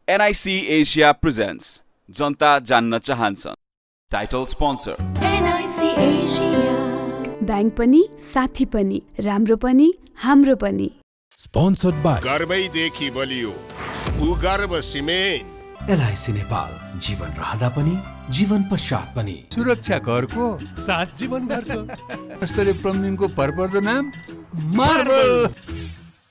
NIC Asia presents जनता जान्न चाहन्छ title sponsor NIC Asia bank पनि साथी पनि राम्रो पनि हाम्रो पनि स्पोन्सर्ड बाइ गर्वैदेखि बलियो उगर्व सिमेन्ट LIC नेपाल जीवन रहँदा पनि जीवन पश्चात पनि सुरक्षा करको साथ जीवन भरको स्तरीय प्लम्बिङको भरपर्दो नाम मार्बल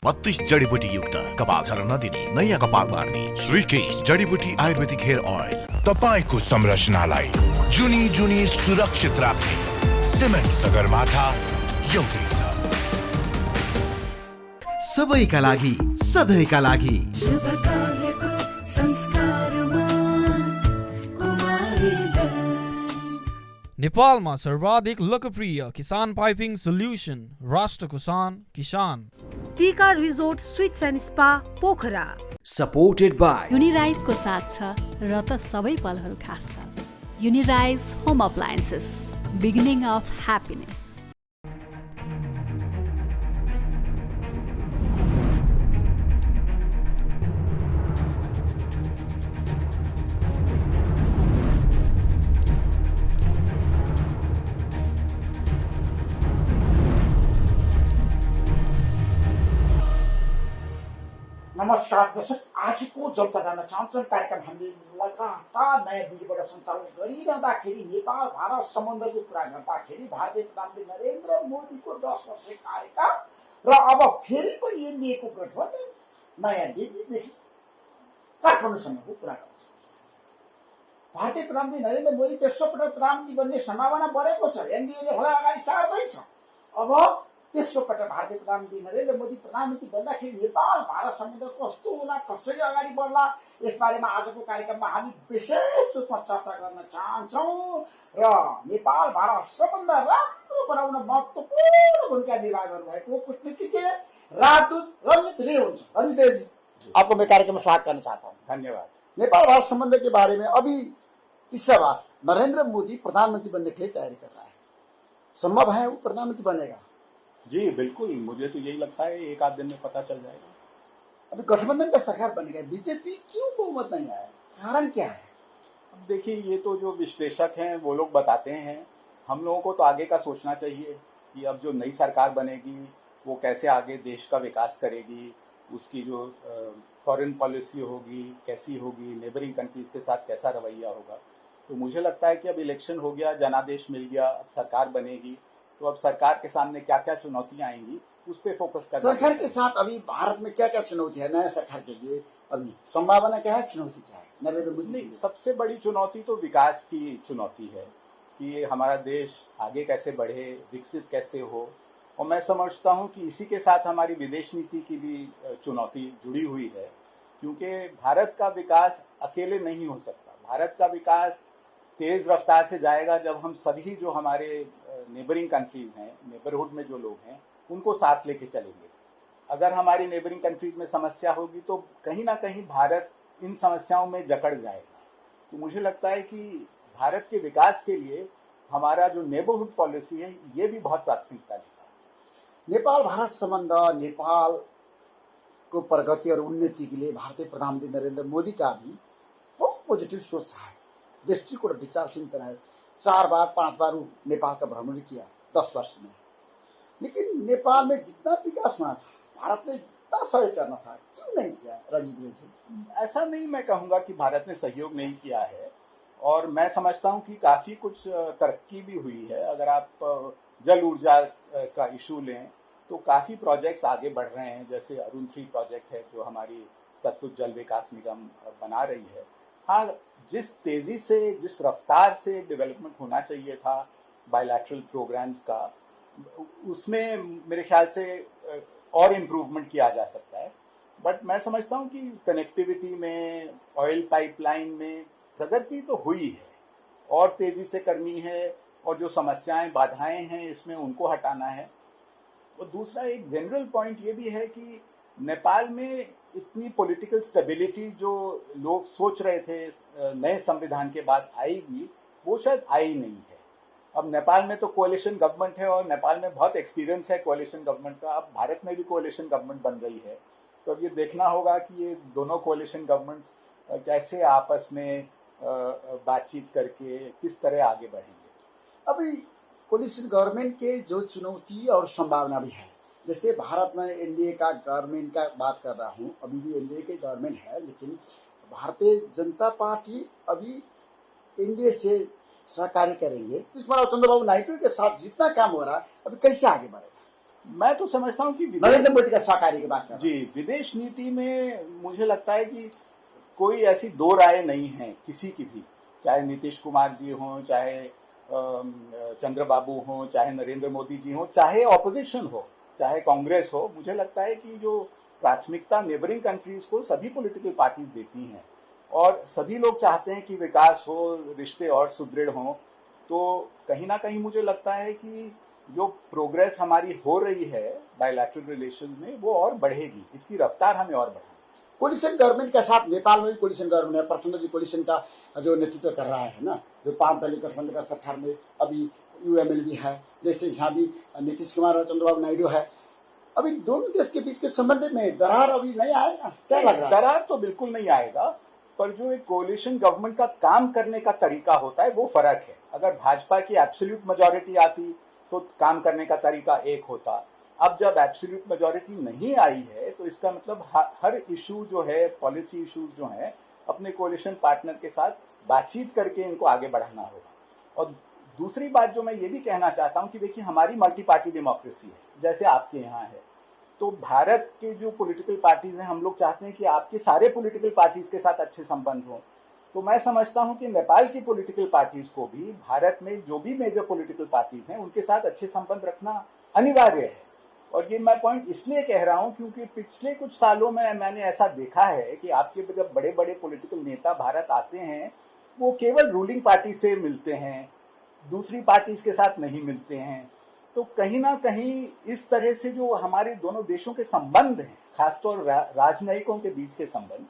32 जडीबुटी युक्त कपाल झर्न नदिने नयाँ कपाल बार्ने श्रीकेश जडीबुटी आयुर्वेदिक हेयर ऑयल तपाईको संरचनालाई जुनी जुनी सुरक्षित राख्ने सिमेन्ट सगरमाथा एउटै छ सबैका लागि सधैँका लागि शुभ कार्यको संस्कारमा कुमारी नेपालमा सर्वाधिक लोकप्रिय किसान पाइपिङ सोल्युसन राष्ट्र किसान Tika resort suites and spa Pokhara supported by युनिराइजको साथ छ र त सबै पलहरू खास छ Unirise home appliances beginning of happiness नमस्कार दर्शक, आजको जनता जान्न चाहन्छन् कार्यक्रम हामीले लगातार नयाँ दिल्लीबाट सञ्चालन गरिरहँदाखेरि नेपाल भारत सम्बन्धको कुरा गर्दाखेरि भारतीय प्रधानमन्त्री नरेन्द्र मोदीको 10 वर्षीय कार्यकाल र अब फेरि पनि एनडीएको गठबन्धन नयाँ दिल्लीदेखि काठमाडौँसम्मको कुरा गर्छ। भारतीय प्रधानमन्त्री नरेन्द्र मोदी तेस्रो पटक प्रधानमन्त्री बन्ने सम्भावना बढेको छ। एनडीएले होला अगाडि सार्दैछ। अब तेस्रो पटक भारतीय प्रधानमन्त्री नरेन्द्र मोदी प्रधानमन्त्री बन्दाखेरि नेपाल भारत सम्बन्ध कस्तो होला, कसरी अगाडि बढ्ला, यसबारेमा आजको कार्यक्रममा हामी विशेष रूपमा चर्चा गर्न चाहन्छौँ र नेपाल भारत सम्बन्ध राम्रो बनाउन महत्त्वपूर्ण भूमिका निर्वाह गर्नुभएको कूटनीतिज्ञ राजदूत रंजीत रे हुन्छ। रंजीत जी, आपको मैं कार्यक्रम में स्वागत करना चाहता हूँ। धन्यवाद। नेपाल भारत संबंध के बारे में अभी तीसरा बार नरेंद्र मोदी प्रधानमंत्री बनने के लिए तैयारी कर रहा है। संभव है वो प्रधानमंत्री बनेगा? जी बिल्कुल, मुझे तो यही लगता है एक आध दिन में पता चल जाएगा। अभी गठबंधन का सरकार बनेगा, बीजेपी क्यों बहुमत नहीं आया, कारण क्या है? अब देखिए, ये तो जो विश्लेषक हैं वो लोग बताते हैं, हम लोगों को तो आगे का सोचना चाहिए कि अब जो नई सरकार बनेगी वो कैसे आगे देश का विकास करेगी, उसकी जो फॉरेन पॉलिसी होगी कैसी होगी, नेबरिंग कंट्रीज के साथ कैसा रवैया होगा। तो मुझे लगता है कि अब इलेक्शन हो गया, जनादेश मिल गया, अब सरकार बनेगी, तो अब सरकार के सामने क्या क्या चुनौतियां आएंगी उस पर फोकस करना। सरकार के साथ अभी भारत में क्या क्या चुनौती है नया सरकार के लिए? अभी संभावना क्या है, चुनौती क्या है नरेंद्र मोदी? नहीं, सबसे बड़ी चुनौती तो विकास की चुनौती है कि हमारा देश आगे कैसे बढ़े, विकसित कैसे हो। और मैं समझता हूं कि इसी के साथ हमारी विदेश नीति की भी चुनौती जुड़ी हुई है, क्योंकि भारत का विकास अकेले नहीं हो सकता। भारत का विकास तेज रफ्तार से जाएगा जब हम सभी जो हमारे नेबरिंग कंट्रीज हैं, नेबरहुड में जो लोग हैं, उनको साथ लेके चलेंगे। अगर हमारी नेबरिंग कंट्रीज में समस्या होगी तो कहीं ना कहीं भारत इन समस्याओं में जकड़ जाएगा। तो मुझे लगता है कि भारत के विकास के लिए हमारा जो नेबरहुड पॉलिसी है ये भी बहुत प्राथमिकता लेगा। नेपाल भारत संबंध, नेपाल को प्रगति और उन्नति के लिए भारतीय प्रधानमंत्री नरेंद्र मोदी का भी बहुत पॉजिटिव सोच है, दृष्टिकोण, विचार, चिंतन है। 4 बार 5 बार नेपाल का भ्रमण किया 10 वर्ष में, लेकिन नेपाल में जितना विकास होना था, भारत ने जितना सहयोग करना था, क्यों नहीं किया? रंजीत जी, ऐसा नहीं मैं कहूँगा कि भारत ने सहयोग नहीं किया है, और मैं समझता हूँ कि काफ़ी कुछ तरक्की भी हुई है। अगर आप जल ऊर्जा का इशू लें तो काफ़ी प्रोजेक्ट्स आगे बढ़ रहे हैं, जैसे अरुण 3 प्रोजेक्ट है जो हमारी सतलुज जल विकास निगम बना रही है। हाँ, जिस तेज़ी से, जिस रफ्तार से डेवलपमेंट होना चाहिए था बायलैटरल प्रोग्राम्स का, उसमें मेरे ख्याल से और इम्प्रूवमेंट किया जा सकता है। बट मैं समझता हूँ कि कनेक्टिविटी में, ऑयल पाइपलाइन में प्रगति तो हुई है, और तेज़ी से करनी है, और जो समस्याएं, बाधाएं हैं इसमें उनको हटाना है। और दूसरा एक जनरल पॉइंट ये भी है कि नेपाल में इतनी पॉलिटिकल स्टेबिलिटी जो लोग सोच रहे थे नए संविधान के बाद आएगी, वो शायद आई नहीं है। अब नेपाल में तो कोalition गवर्नमेंट है, और नेपाल में बहुत एक्सपीरियंस है कोalition गवर्नमेंट का। अब भारत में भी कोalition गवर्नमेंट बन रही है, तो अब ये देखना होगा कि ये दोनों कोalition गवर्नमेंट्स कैसे आपस में बातचीत करके किस तरह आगे बढ़ेंगे। अभी कोलिशन गवर्नमेंट के जो चुनौती और संभावना भी है, जैसे भारत में एनडीए का गवर्नमेंट का बात कर रहा हूँ, अभी भी एनडीए के गवर्नमेंट है, लेकिन भारतीय जनता पार्टी अभी एनडीए से सहकार्य करेंगे। तो इस बार चंद्रबाबू नायडू के साथ जितना काम हो रहा है अभी कैसे आगे बढ़ेगा? मैं तो समझता हूँ कि नरेंद्र मोदी का सहकार्य की बात कर जी, विदेश नीति में मुझे लगता है कि कोई ऐसी दो राय नहीं है किसी की भी, चाहे नीतीश कुमार जी हों, चाहे चंद्रबाबू हों, चाहे नरेंद्र मोदी जी हों, चाहे ऑपोजिशन हो, चाहे कांग्रेस हो। मुझे लगता है कि जो प्राथमिकता नेबरिंग कंट्रीज को सभी पॉलिटिकल पार्टीज देती हैं और सभी लोग चाहते हैं कि विकास हो, रिश्ते और सुदृढ़ हों। तो कहीं ना कहीं मुझे लगता है कि जो प्रोग्रेस हमारी हो रही है बायलैटरल रिलेशन में वो और बढ़ेगी, इसकी रफ्तार हमें और बढ़ाएगी। कोलिशन गवर्नमेंट के साथ नेपाल में भी कोलिशन गवर्नमेंट है, प्रचंड जी कोलिशन का जो नेतृत्व कर रहा है ना, जो 5 दलीय गठबंधन का सरकार में अभी यूएमएल भी है, जैसे यहाँ भी नीतीश कुमार और चंद्रबाबू नायडू है। अभी दोनों देश के बीच के संबंध में दरार अभी नहीं आएगा, क्या लग रहा है? दरार तो बिल्कुल नहीं आएगा, पर जो एक कोलिशन गवर्नमेंट का काम करने का तरीका होता है वो फर्क है। अगर भाजपा की एब्सोल्यूट मेजॉरिटी आती तो काम करने का तरीका एक होता। अब जब एब्सोल्यूट मेजॉरिटी नहीं आई है तो इसका मतलब हर इशू जो है, पॉलिसी इश्यूज जो हैं, अपने कोलिशन पार्टनर के साथ बातचीत करके इनको आगे बढ़ाना होगा। और दूसरी बात जो मैं ये भी कहना चाहता हूँ कि देखिए, हमारी मल्टी पार्टी डेमोक्रेसी है जैसे आपके यहाँ है, तो भारत के जो पॉलिटिकल पार्टीज हैं, हम लोग चाहते हैं कि आपके सारे पॉलिटिकल पार्टीज के साथ अच्छे संबंध हों। तो मैं समझता हूं कि नेपाल की पॉलिटिकल पार्टीज को भी भारत में जो भी मेजर पॉलिटिकल पार्टीज हैं उनके साथ अच्छे संबंध रखना अनिवार्य है। और ये मैं पॉइंट इसलिए कह रहा हूं क्योंकि पिछले कुछ सालों में मैंने ऐसा देखा है कि आपके जब बड़े बड़े पॉलिटिकल नेता भारत आते हैं वो केवल रूलिंग पार्टी से मिलते हैं, दूसरी पार्टीज के साथ नहीं मिलते हैं। तो कहीं ना कहीं इस तरह से जो हमारे दोनों देशों के संबंध हैं, खासतौर राजनयिकों के बीच के संबंध,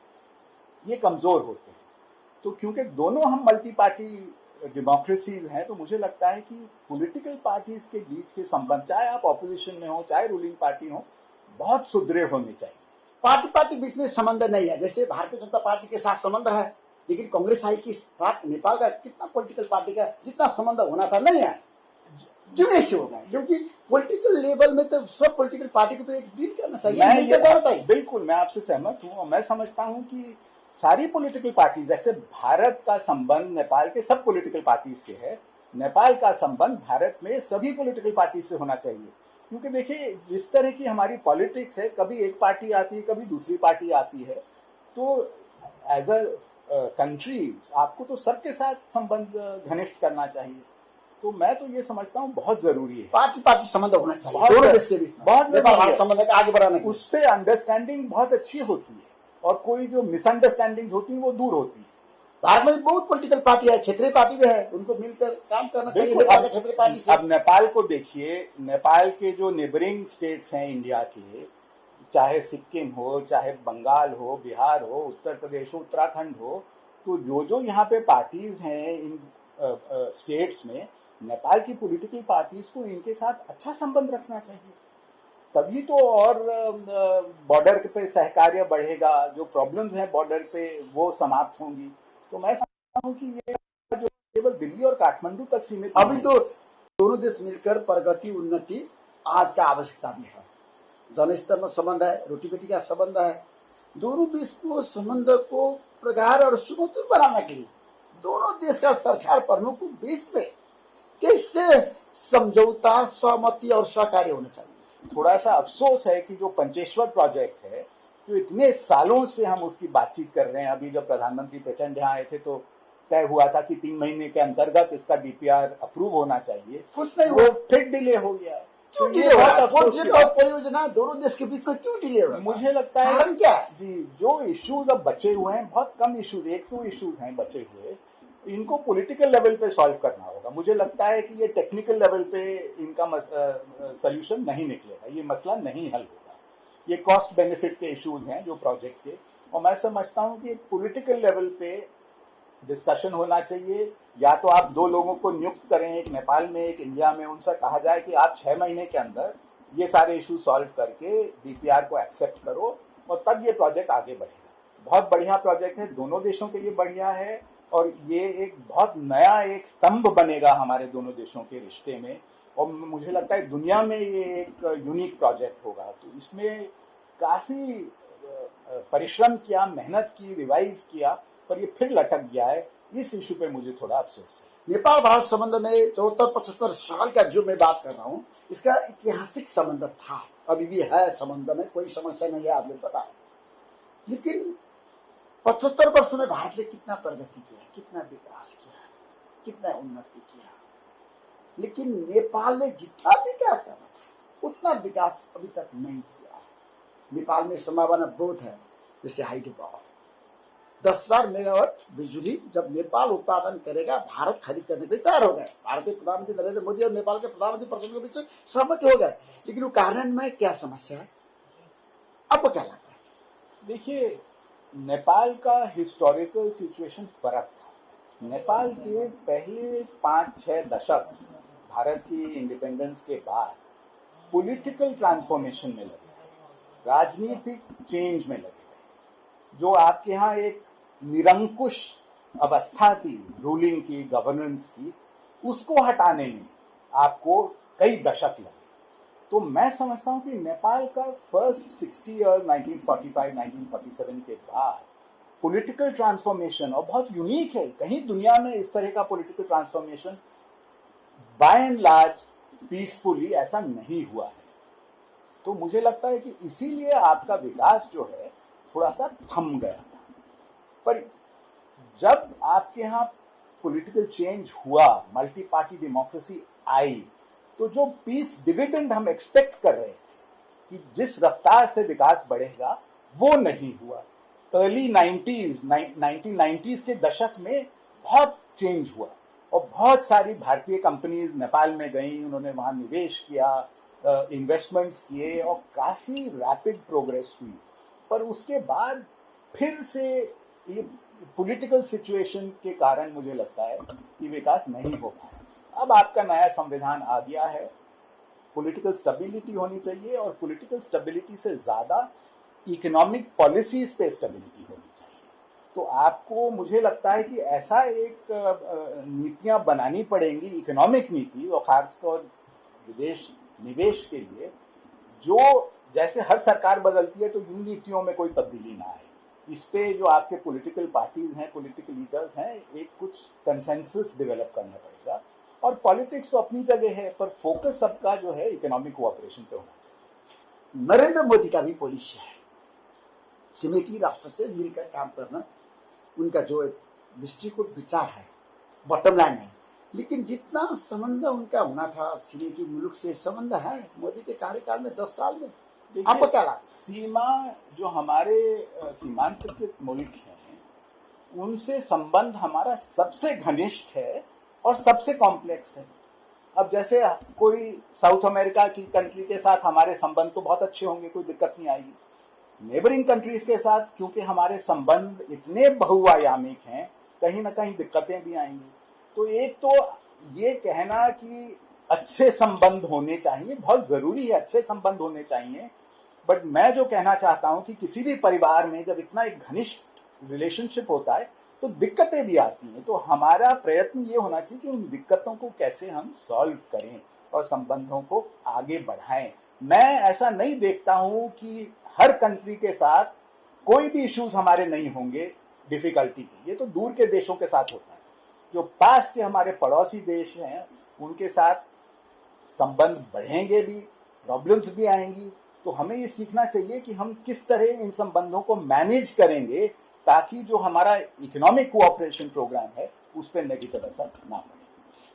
ये कमजोर होते हैं। तो क्योंकि दोनों हम मल्टी पार्टी डेमोक्रेसीज हैं, तो मुझे लगता है कि पॉलिटिकल पार्टीज के बीच के संबंध, चाहे आप ऑपोजिशन में हो चाहे रूलिंग पार्टी हो, बहुत सुदृढ़ होने चाहिए। पार्टी बीच में संबंध नहीं है, जैसे भारतीय जनता पार्टी के साथ संबंध है, लेकिन कांग्रेस आई के साथ नेपाल का कितना पॉलिटिकल पार्टी का जितना संबंध होना था नहीं है, जुड़े से होगा। क्योंकि पॉलिटिकल लेवल में तो सब पॉलिटिकल पार्टी को तो एक डील करना चाहिए। बिल्कुल, मैं आपसे सहमत हूँ। और मैं समझता हूँ कि सारी पॉलिटिकल पार्टी, जैसे भारत का संबंध नेपाल के सब पॉलिटिकल पार्टी से है, नेपाल का संबंध भारत में सभी पॉलिटिकल पार्टी से होना चाहिए। क्योंकि देखिए, जिस तरह की हमारी पॉलिटिक्स है, कभी एक पार्टी आती है, कभी दूसरी पार्टी आती है, तो एज अ कंट्री आपको तो सबके साथ संबंध घनिष्ठ करना चाहिए। तो मैं तो ये समझता हूँ बहुत जरूरी है पार्टी संबंध होना चाहिए दोनों देश के बीच, बहुत जरूरी संबंध है आगे बढ़ाने। उससे अंडरस्टैंडिंग बहुत अच्छी होती है और कोई जो मिसअंडरस्टैंडिंग होती है वो दूर होती है। भारत में बहुत पॉलिटिकल पार्टी है, क्षेत्रीय पार्टी भी है, उनको मिलकर काम करना चाहिए नेपाल के क्षेत्रीय पार्टी से। अब नेपाल को देखिए, नेपाल के जो नेबरिंग स्टेट्स हैं इंडिया के, चाहे सिक्किम हो, चाहे बंगाल हो, बिहार हो, उत्तर प्रदेश हो, उत्तराखंड हो, तो जो यहाँ पे पार्टीज हैं इन स्टेट्स में, नेपाल की पॉलिटिकल पार्टीज को इनके साथ अच्छा संबंध रखना चाहिए, तभी तो और बॉर्डर पे सहकार्य बढ़ेगा, जो प्रॉब्लम्स हैं बॉर्डर पे वो समाप्त होंगी। तो मैं समझता हूँ कि ये जो केवल दिल्ली और काठमांडू तक सीमित, अभी तो दोनों देश मिलकर प्रगति उन्नति आज का आवश्यकता भी है। जनस्तर में संबंध है, रोटी बेटी का संबंध है, दोनों देश को संबंध को प्रगाढ़ और सुमधुर बनाने के लिए दोनों देश का सरकार प्रमुख को बीच में कैसे समझौता, सहमति और सहकार्य होना चाहिए। थोड़ा सा अफसोस है कि जो पंचेश्वर प्रोजेक्ट है, जो इतने सालों से हम उसकी बातचीत कर रहे हैं, अभी जब प्रधानमंत्री प्रचंड यहाँ आए थे तो तय हुआ था कि 3 महीने के अंतर्गत इसका डीपीआर अप्रूव होना चाहिए, कुछ नहीं वो फिर डिले हो गया। क्यों डिले हुआ? परियोजना दोनों देश के बीच में क्यों डिले हुआ? मुझे लगता है कारण क्या है? जी, जो इश्यूज अब बचे हुए हैं, बहुत कम इश्यूज, 1-2 इश्यूज हैं बचे हुए, इनको पॉलिटिकल लेवल पे सॉल्व करना होगा। मुझे लगता है कि ये टेक्निकल लेवल पे इनका सॉल्यूशन नहीं निकलेगा, ये मसला नहीं हल होगा। ये कॉस्ट बेनिफिट के इश्यूज हैं जो प्रोजेक्ट के, और मैं समझता हूँ कि पॉलिटिकल लेवल पे डिस्कशन होना चाहिए। या तो आप 2 लोगों को नियुक्त करें, एक नेपाल में एक इंडिया में, उनसे कहा जाए कि आप 6 महीने के अंदर ये सारे इश्यू सॉल्व करके डीपीआर को एक्सेप्ट करो और तब ये प्रोजेक्ट आगे बढ़ेगा। बहुत बढ़िया प्रोजेक्ट है, दोनों देशों के लिए बढ़िया है और ये एक बहुत नया एक स्तंभ बनेगा हमारे दोनों देशों के रिश्ते में और मुझे लगता है दुनिया में ये एक यूनिक प्रोजेक्ट होगा। तो इसमें काफ़ी परिश्रम किया, मेहनत की, रिवाइव किया, पर ये फिर लटक गया है। इस इशू पे मुझे थोड़ा अफसोस है। नेपाल भारत संबंध में 74-75 साल का जो मैं बात कर रहा हूँ, इसका ऐतिहासिक संबंध था, अभी भी है संबंध में, कोई समस्या नहीं है, आपने बताया। लेकिन 75 वर्ष में भारत ने कितना प्रगति किया, कितना विकास किया, कितना उन्नति किया, लेकिन नेपाल ने जितना विकास करना था उतना विकास अभी तक नहीं किया है। नेपाल में संभावना बहुत है, जैसे हाइड्रो पावर 10,000 मेगावाट बिजली जब नेपाल उत्पादन करेगा, भारत खरीद करने के लिए तैयार हो गए। भारतीय प्रधानमंत्री नरेंद्र मोदी और नेपाल के प्रधानमंत्री प्रचंड के बीच सहमति हो गए, लेकिन वो कारण में क्या समस्या है, आपको क्या लगता है? देखिए, नेपाल का हिस्टोरिकल सिचुएशन फर्क था। नेपाल के पहले 5-6 दशक भारत की इंडिपेंडेंस के बाद पॉलिटिकल ट्रांसफॉर्मेशन में लगे गए, राजनीतिक चेंज में लगे गए। जो आपके यहाँ एक निरंकुश अवस्था थी रूलिंग की, गवर्नेंस की, उसको हटाने में आपको कई दशक लगे। तो मैं समझता हूँ कि नेपाल का फर्स्ट 60 ईयर 1945-1947 के बाद पॉलिटिकल ट्रांसफॉर्मेशन, और बहुत यूनिक है, कहीं दुनिया में इस तरह का political transformation by and large peacefully ऐसा नहीं हुआ है। तो मुझे लगता है कि इसीलिए आपका विकास जो है थोड़ा सा थम गया था। पर जब आपके यहाँ पॉलिटिकल चेंज हुआ, मल्टी पार्टी डेमोक्रेसी आई, तो जो पीस डिविडेंड हम एक्सपेक्ट कर रहे थे कि जिस रफ्तार से विकास बढ़ेगा, वो नहीं हुआ। अर्ली 1990s के दशक में बहुत चेंज हुआ और बहुत सारी भारतीय कंपनीज नेपाल में गई, उन्होंने वहाँ निवेश किया, इन्वेस्टमेंट्स किए और काफ़ी रैपिड प्रोग्रेस हुई। पर उसके बाद फिर से ये पॉलिटिकल सिचुएशन के कारण मुझे लगता है कि विकास नहीं हो पाया। अब आपका नया संविधान आ गया है, पॉलिटिकल स्टेबिलिटी होनी चाहिए और पॉलिटिकल स्टेबिलिटी से ज़्यादा इकोनॉमिक पॉलिसीज पे स्टेबिलिटी होनी चाहिए। तो आपको, मुझे लगता है कि ऐसा एक नीतियाँ बनानी पड़ेंगी, इकोनॉमिक नीति और खासतौर विदेश निवेश के लिए, जो जैसे हर सरकार बदलती है तो इन नीतियों में कोई तब्दीली ना आए। इस पे जो आपके पॉलिटिकल पार्टीज हैं, पॉलिटिकल लीडर्स हैं, एक कुछ कंसेंसस डेवलप करना पड़ेगा। और पॉलिटिक्स तो अपनी जगह है, पर फोकस सबका जो है इकोनॉमिक कोऑपरेशन पे होना चाहिए। नरेंद्र मोदी का भी पॉलिसी है, सिमेटी राष्ट्र से मिलकर काम करना, उनका जो दृष्टिकोण विचार है, बॉटम लाइन है। लेकिन जितना संबंध उनका होना था सिमेटी मुल्क से, संबंध है मोदी के कार्यकाल में 10 साल में, आपको क्या लगता है? सीमा, जो हमारे सीमांतकृत मुल्क हैं, उनसे संबंध हमारा सबसे घनिष्ठ है और सबसे कॉम्प्लेक्स है। अब जैसे कोई साउथ अमेरिका की कंट्री के साथ हमारे संबंध तो बहुत अच्छे होंगे, कोई दिक्कत नहीं आएगी। नेबरिंग कंट्रीज के साथ क्योंकि हमारे संबंध इतने बहुआयामिक हैं, कहीं ना कहीं दिक्कतें भी आएंगी। तो एक तो ये कहना कि अच्छे संबंध होने चाहिए, बहुत जरूरी है, अच्छे संबंध होने चाहिए। बट मैं जो कहना चाहता हूं कि किसी भी परिवार में जब इतना एक घनिष्ठ रिलेशनशिप होता है तो दिक्कतें भी आती हैं। तो हमारा प्रयत्न ये होना चाहिए कि उन दिक्कतों को कैसे हम सॉल्व करें और संबंधों को आगे बढ़ाएं। मैं ऐसा नहीं देखता हूं कि हर कंट्री के साथ कोई भी इश्यूज हमारे नहीं होंगे डिफिकल्टी के, ये तो दूर के देशों के साथ होता है। जो पास के हमारे पड़ोसी देश हैं उनके साथ संबंध बढ़ेंगे भी, प्रॉब्लम्स भी आएंगी। तो हमें ये सीखना चाहिए कि हम किस तरह इन संबंधों को मैनेज करेंगे ताकि जो हमारा इकोनॉमिक कोऑपरेशन प्रोग्राम है उस पर नेगेटिव असर ना पड़े।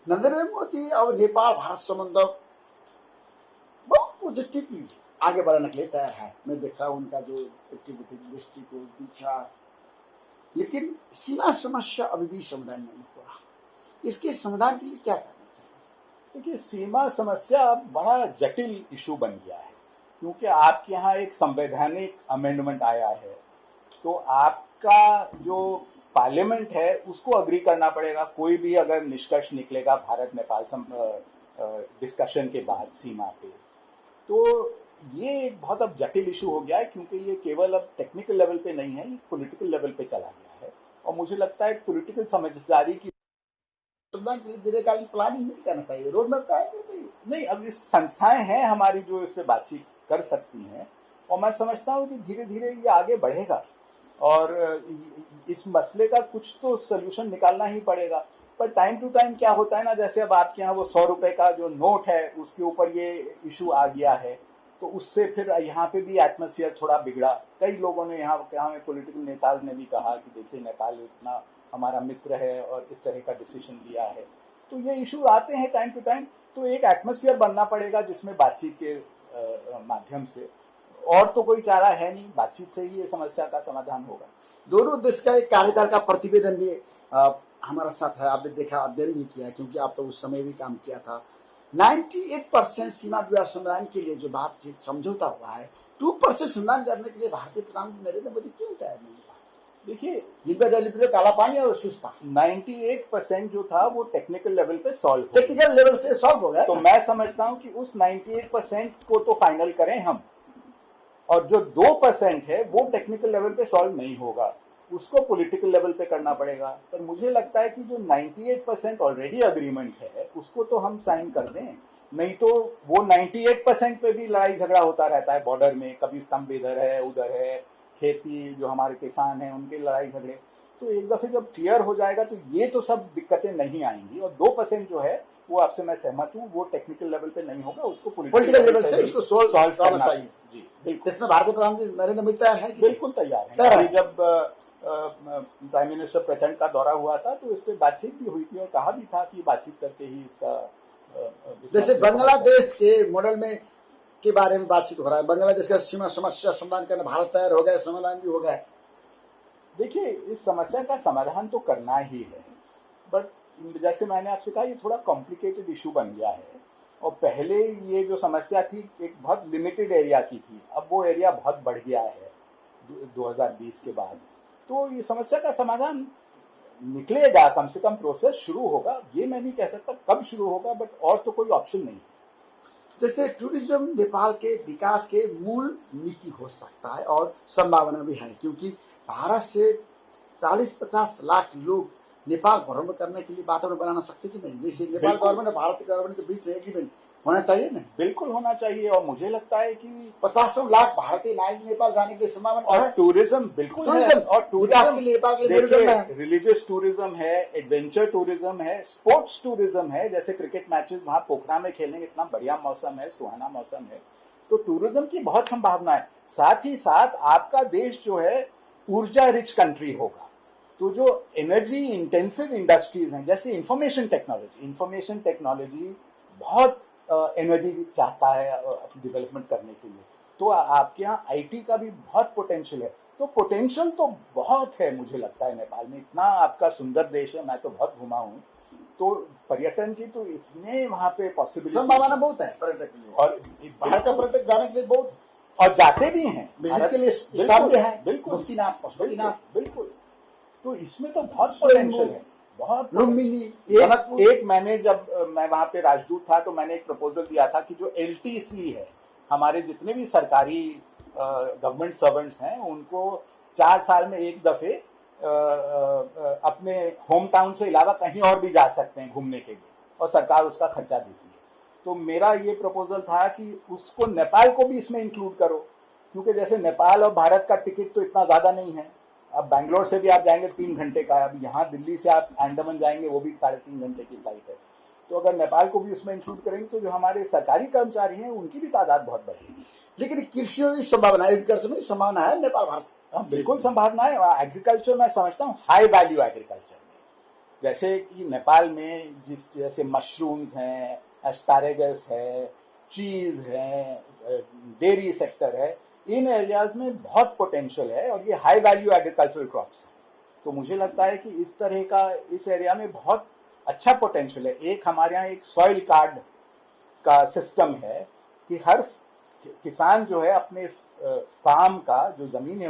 नरेंद्र मोदी और नेपाल भारत संबंध बहुत पॉजिटिवली आगे बढ़ने के लिए तैयार है। मैं देख रहा हूँ उनका जो एक्टिविटी, दृष्टिकोण, विचार। लेकिन सीमा समस्या अभी भी समाधान नहीं हुआ। इसके समाधान के लिए क्या करना चाहिए? देखिए, सीमा समस्या बड़ा जटिल इशू बन गया है क्योंकि आपके यहाँ एक संवैधानिक अमेंडमेंट आया है, तो आपका जो पार्लियामेंट है उसको अग्री करना पड़ेगा। कोई भी अगर निष्कर्ष निकलेगा भारत नेपाल डिस्कशन के बाद सीमा पे, तो ये एक बहुत अब जटिल इशू हो गया है, क्योंकि ये केवल अब टेक्निकल लेवल पे नहीं है, ये पॉलिटिकल लेवल पे चला गया है। और मुझे लगता है पॉलिटिकल समझदारी की दीर्घकालीन प्लानिंग नहीं करना चाहिए, रोड मैप का है कि नहीं। अब इस संस्थाएं हैं हमारी जो इस पे बातचीत कर सकती हैं, और मैं समझता हूँ कि धीरे धीरे ये आगे बढ़ेगा और इस मसले का कुछ तो सोल्यूशन निकालना ही पड़ेगा। पर टाइम टू टाइम क्या होता है ना, जैसे अब आपके यहाँ वो 100 रुपए का जो नोट है उसके ऊपर ये इशू आ गया है, तो उससे फिर यहाँ पे भी एटमॉस्फेयर थोड़ा बिगड़ा। कई लोगों ने यहाँ में पॉलिटिकल नेताज ने भी कहा कि देखिए नेपाल इतना हमारा मित्र है और इस तरह का डिसीजन लिया है। तो ये इशू आते हैं टाइम टू टाइम, तो एक एटमॉस्फेयर बनना पड़ेगा जिसमें बातचीत के माध्यम से, और तो कोई चारा है नहीं, बातचीत से ही ये समस्या का समाधान होगा। दोनों देश का एक कार्यकाल का प्रतिवेदन भी हमारा साथ है, आपने देखा, अध्ययन भी किया, क्योंकि आप तो उस समय भी काम किया था। 98% सीमा विवाद समाधान के लिए जो बातचीत समझौता हुआ है, 2% समाधान करने के लिए भारतीय प्रधानमंत्री नरेंद्र मोदी क्यों तैयार नहीं हुआ? देखिए, जिनका काला पानी और सुस्ता 98% जो था वो टेक्निकल लेवल पे सॉल्व, टेक्निकल लेवल से सॉल्व हो गया। तो मैं समझता हूँ कि उस 98% को तो फाइनल करें हम, और जो 2% है वो टेक्निकल लेवल पे सॉल्व नहीं होगा, उसको पॉलिटिकल लेवल पे करना पड़ेगा। पर मुझे लगता है कि जो 98% ऑलरेडी अग्रीमेंट है उसको तो हम साइन कर दें, नहीं तो वो 98% पे भी लड़ाई झगड़ा होता रहता है बॉर्डर में, कभी स्तंभ इधर है उधर है, खेती जो हमारे किसान हैं उनके लड़ाई झगड़े। तो एक दफे जब क्लियर हो जाएगा तो ये तो सब दिक्कतें नहीं आएंगी। और 2% जो है वो आपसे मैं सहमत हूँ, वो टेक्निकल लेवल पे नहीं होगा, उसको पॉलिटिकल लेवल से उसको सॉल्व करना चाहिए। जी बिल्कुल, इसमें भारतीय प्रधानमंत्री नरेंद्र मोदी तैयार है? बिल्कुल तैयार है। जब प्राइम मिनिस्टर प्रचंड का दौरा हुआ था तो इस पे बातचीत भी हुई थी और कहा भी था कि बातचीत करके ही इसका जैसे बांग्लादेश के मॉडल में के बारे में बातचीत हो रहा है, बांग्लादेश का सीमा समस्या समाधान करने भारत तैयार हो गया, समाधान भी हो गया। देखिए, इस समस्या का समाधान तो करना ही है, बट जैसे मैंने आपसे कहा ये थोड़ा कॉम्प्लिकेटेड इशू बन गया है। और पहले ये जो समस्या थी एक बहुत लिमिटेड एरिया की थी, अब वो एरिया बहुत बढ़ गया है 2020 के बाद। तो ये समस्या का समाधान निकलेगा, कम से कम प्रोसेस शुरू होगा। ये मैं नहीं कह सकता कब शुरू होगा, बट और तो कोई ऑप्शन नहीं है। जैसे टूरिज्म नेपाल के विकास के मूल नीति हो सकता है और संभावना भी है, क्योंकि भारत से 40-50 लाख लोग नेपाल भ्रमण करने के लिए वातावरण बनाना सकते कि नहीं? जैसे नेपाल गवर्नमेंट और भारतीय गवर्नमेंट के बीच में एग्रीमेंट होना चाहिए ना? बिल्कुल होना चाहिए। और मुझे लगता है कि 50 लाख भारतीय नागरिक नेपाल जाने के लिए संभावना और टूरिज्म बिल्कुल है। और टूरिज्म के लिए रिलीजियस टूरिज्म है, एडवेंचर टूरिज्म है, स्पोर्ट्स टूरिज्म है। जैसे क्रिकेट मैचेस वहां पोखरा में खेलने इतना बढ़िया मौसम है, सुहाना मौसम है, तो टूरिज्म की बहुत संभावना है। साथ ही साथ आपका देश जो है ऊर्जा रिच कंट्री होगा, तो जो एनर्जी इंटेंसिव इंडस्ट्रीज हैं जैसे इंफॉर्मेशन टेक्नोलॉजी बहुत एनर्जी चाहता है डेवलपमेंट करने के लिए, तो आपके यहाँ आईटी का भी बहुत पोटेंशियल है। तो पोटेंशियल तो बहुत है मुझे लगता है नेपाल में। इतना आपका सुंदर देश है, मैं तो बहुत घुमा हूँ, तो पर्यटन की तो इतने वहाँ पे पॉसिबिलिटी, संभावना बहुत है पर्यटक के लिए, और बाहर का पर्यटक जाने के लिए बहुत, और जाते भी हैं विजिट के लिए, बिल्कुल बिल्कुल। तो इसमें तो बहुत स्वयं पोटेंशियल है, बहुत लुम्बिनी। एक मैंने जब मैं वहां पे राजदूत था तो मैंने एक प्रपोजल दिया था कि जो LTC है, हमारे जितने भी सरकारी गवर्नमेंट सर्वेंट्स हैं उनको 4 साल में एक दफे अपने होम टाउन से अलावा कहीं और भी जा सकते हैं घूमने के लिए, और सरकार उसका खर्चा देती है। तो मेरा ये प्रपोजल था कि उसको नेपाल को भी इसमें इंक्लूड करो, क्योंकि जैसे नेपाल और भारत का टिकट तो इतना ज्यादा नहीं है। अब बैंगलोर से भी आप जाएंगे 3 घंटे का है, अब यहाँ दिल्ली से आप अंडमान जाएंगे वो भी 3.5 घंटे की फ्लाइट है। तो अगर नेपाल को भी उसमें इंक्लूड करेंगे तो जो हमारे सरकारी कर्मचारी हैं उनकी भी तादाद बहुत बढ़ेगी। लेकिन कृषि में संभावना, एग्रीकल्चर में संभावना है नेपाल भारत से? बिल्कुल संभावना है। एग्रीकल्चर मैं समझता हूँ हाई वैल्यू एग्रीकल्चर में, जैसे कि नेपाल में जैसे मशरूम्स हैं, एस्पैरेगस है, चीज है, डेयरी सेक्टर है, इन एरियाज में बहुत पोटेंशियल है और ये हाई वैल्यू एग्रीकल्चरल क्रॉप्स है। तो मुझे लगता है कि इस तरह का इस एरिया में बहुत अच्छा पोटेंशियल है। एक हमारे यहाँ एक सॉइल कार्ड का सिस्टम है कि हर किसान जो है अपने फार्म का जो जमीन है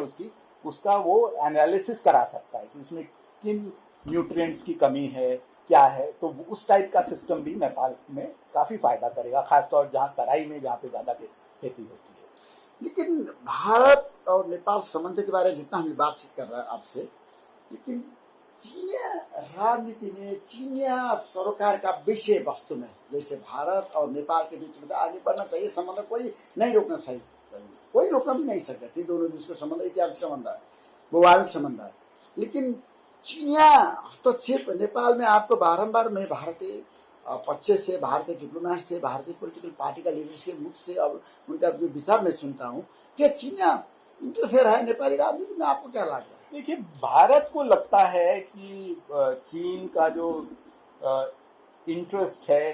उसका वो एनालिसिस करा सकता है कि उसमें किन न्यूट्रिएंट्स की कमी है, क्या है। तो उस टाइप का सिस्टम भी नेपाल में काफी फायदा करेगा, खासतौर जहाँ तराई में जहाँ पे ज्यादा खेती होती है। लेकिन भारत और नेपाल संबंध के बारे में जितना हम बातचीत कर रहे हैं आपसे, लेकिन चीनिया राजनीति में, चीनिया सरकार का विषय वस्तु में, जैसे भारत और नेपाल के बीच में तो आगे बढ़ना चाहिए, संबंध कोई नहीं रोकना चाहिए, कोई रोकना भी नहीं सकता कि दोनों देश का संबंध ऐतिहासिक संबंध है, वैवाहिक संबंध है। लेकिन चीनिया हस्तक्षेप नेपाल में आपको बारंबार मैं भारतीय पक्ष से, भारतीय डिप्लोमेट से, भारतीय पॉलिटिकल पार्टी का लीडर के मुख से और उनका जो विचार मैं सुनता हूँ कि चीनिया इंटरफेयर है नेपाली राजनीति में, आपको क्या लगता है? देखिए, भारत को लगता है कि चीन का जो इंटरेस्ट है,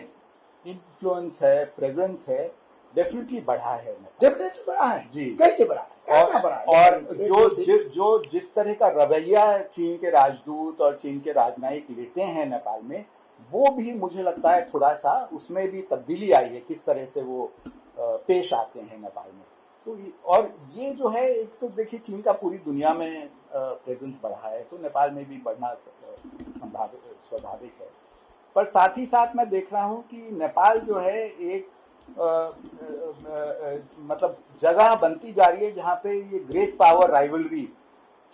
इन्फ्लुएंस है, प्रेजेंस है, डेफिनेटली बढ़ा है। डेफिनेटली बढ़ा है जी। कैसे बढ़ा है? क्या बढ़ा है? और जो जिस तरह का रवैया चीन के राजदूत और चीन के राजनयिक लेते हैं नेपाल में, वो भी मुझे लगता है थोड़ा सा उसमें भी तब्दीली आई है, किस तरह से वो पेश आते हैं नेपाल में। तो और ये जो है, एक तो देखिए चीन का पूरी दुनिया में प्रेजेंस बढ़ा है, तो नेपाल में भी बढ़ना स्वाभाविक है। पर साथ ही साथ मैं देख रहा हूँ कि नेपाल जो है एक मतलब जगह बनती जा रही है जहाँ पे ये ग्रेट पावर राइवलरी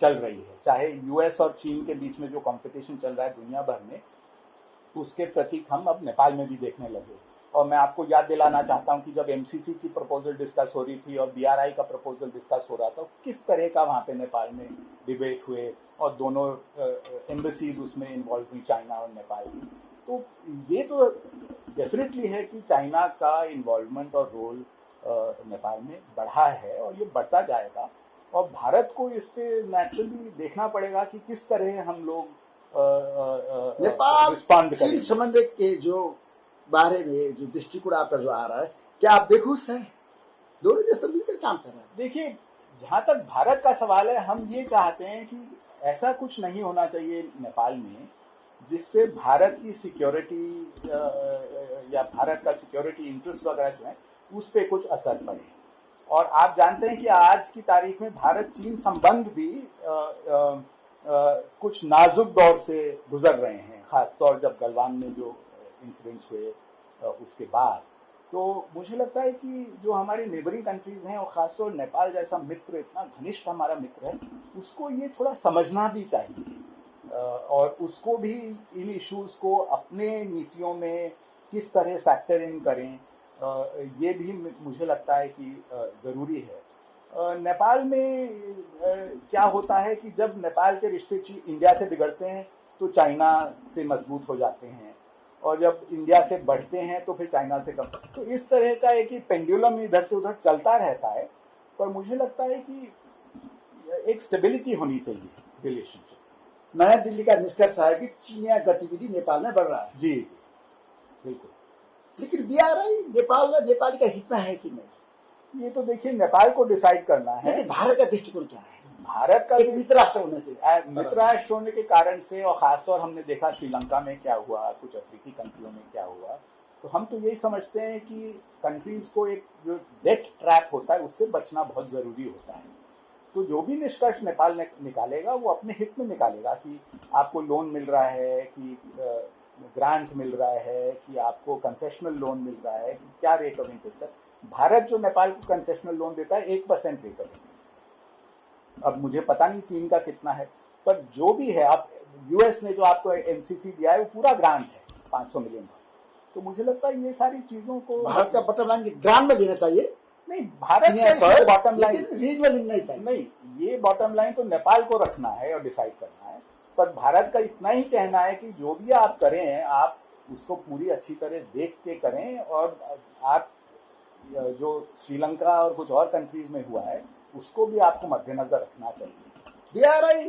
चल रही है, चाहे यूएस और चीन के बीच में जो कंपटीशन चल रहा है दुनिया भर में, उसके प्रतीक हम अब नेपाल में भी देखने लगे। और मैं आपको याद दिलाना चाहता हूं कि जब एमसीसी की प्रपोजल डिस्कस हो रही थी और बीआरआई का प्रपोजल डिस्कस हो रहा था, किस तरह का वहां पे नेपाल में डिबेट हुए और दोनों एम्बेसीज उसमें इन्वॉल्व हुई, चाइना और नेपाल की। तो ये तो डेफिनेटली है कि चाइना का इन्वॉल्वमेंट और रोल नेपाल में बढ़ा है और ये बढ़ता जाएगा। और भारत को इस पे नेचुरली देखना पड़ेगा कि किस तरह हम लोग नेपाल चीन संबंध के जो बारे में जो दृष्टिकोण आपका जो आ रहा है, क्या आप बेखुश हैं? दोनों देश तो मिलकर काम कर रहे हैं। देखिए, जहां तक भारत का सवाल है, हम ये चाहते हैं कि ऐसा कुछ नहीं होना चाहिए नेपाल में जिससे भारत की सिक्योरिटी या भारत का सिक्योरिटी इंटरेस्ट वगैरह जो है उस पर कुछ असर पड़े। और आप जानते हैं कि आज की तारीख में भारत चीन संबंध भी कुछ नाजुक दौर से गुजर रहे हैं, खासतौर जब गलवान में जो इंसिडेंट्स हुए उसके बाद। तो मुझे लगता है कि जो हमारी नेबरिंग कंट्रीज हैं और खासतौर नेपाल जैसा मित्र, इतना घनिष्ठ हमारा मित्र है, उसको ये थोड़ा समझना भी चाहिए और उसको भी इन इश्यूज को अपने नीतियों में किस तरह फैक्टर इन करें, ये भी मुझे लगता है कि ज़रूरी है। नेपाल में क्या होता है कि जब नेपाल के रिश्ते इंडिया से बिगड़ते हैं तो चाइना से मजबूत हो जाते हैं, और जब इंडिया से बढ़ते हैं तो फिर चाइना से कम। तो इस तरह का एक ही पेंडुलम इधर से उधर चलता रहता है। पर मुझे लगता है कि एक स्टेबिलिटी होनी चाहिए रिलेशनशिप। नया दिल्ली का निष्कर्ष है कि चीनिया गतिविधि नेपाल में बढ़ रहा है। जी जी बिल्कुल। लेकिन बीआरआई नेपाली का हित में है कि नहीं, ये तो देखिए नेपाल को डिसाइड करना है। लेकिन भारत का दृष्टिकोण क्या है? भारत का एक मित्र राष्ट्र होने से, मित्र राष्ट्र होने के कारण से, और खासतौर हमने देखा श्रीलंका में क्या हुआ, कुछ अफ्रीकी कंट्रियों में क्या हुआ, तो हम तो यही समझते हैं कि कंट्रीज को एक जो डेट ट्रैप होता है उससे बचना बहुत जरूरी होता है। तो जो भी निष्कर्ष नेपाल निकालेगा वो अपने हित में निकालेगा कि आपको लोन मिल रहा है, कि ग्रांट मिल रहा है, कि आपको कंसेशनल लोन मिल रहा है, कि क्या रेट ऑफ इंटरेस्ट है। भारत जो नेपाल को कंसेशनल लोन देता है 1% रेट ऑफ इंटरेस्ट। अब मुझे पता नहीं चीन का कितना है, पर जो भी है, अब यूएस ने जो आपको एमसीसी दिया है वो पूरा ग्रांट है $500 मिलियन। तो मुझे लगता है ये सारी चीजों को भारत का बॉटम लाइन ग्रांट में देना चाहिए। नहीं, भारत का बॉटम लाइन रीजनल नहीं चाहिए। नहीं, ये बॉटम लाइन तो नेपाल को रखना है और डिसाइड करना है। पर भारत का इतना ही कहना है कि जो भी आप करें, आप उसको पूरी अच्छी तरह देख के करें, और आप जो श्रीलंका और कुछ और कंट्रीज में हुआ है उसको भी आपको मद्देनजर रखना चाहिए। बीआरआई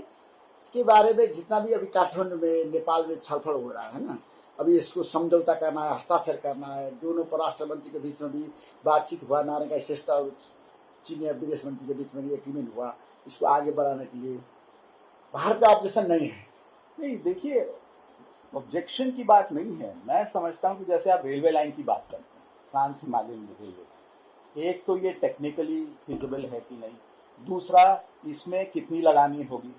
के बारे में जितना भी अभी काठमांडू में, नेपाल में छलफल हो रहा है ना, अभी इसको समझौता करना है, हस्ताक्षर करना है, दोनों परराष्ट्र मंत्री के बीच में भी बातचीत हुआ, नारायण श्रेष्ठ और चीनी विदेश मंत्री के बीच में एग्रीमेंट हुआ, इसको आगे बढ़ाने के लिए। भारत का ऑब्जेक्शन नहीं है। नहीं, देखिए, ऑब्जेक्शन की बात नहीं है। मैं समझता हूँ कि जैसे आप रेलवे लाइन की बात करते हैं, ट्रांस हिमालयन रेलवे, एक तो ये टेक्निकली फिजिबल है कि नहीं, दूसरा इसमें कितनी लगानी होगी,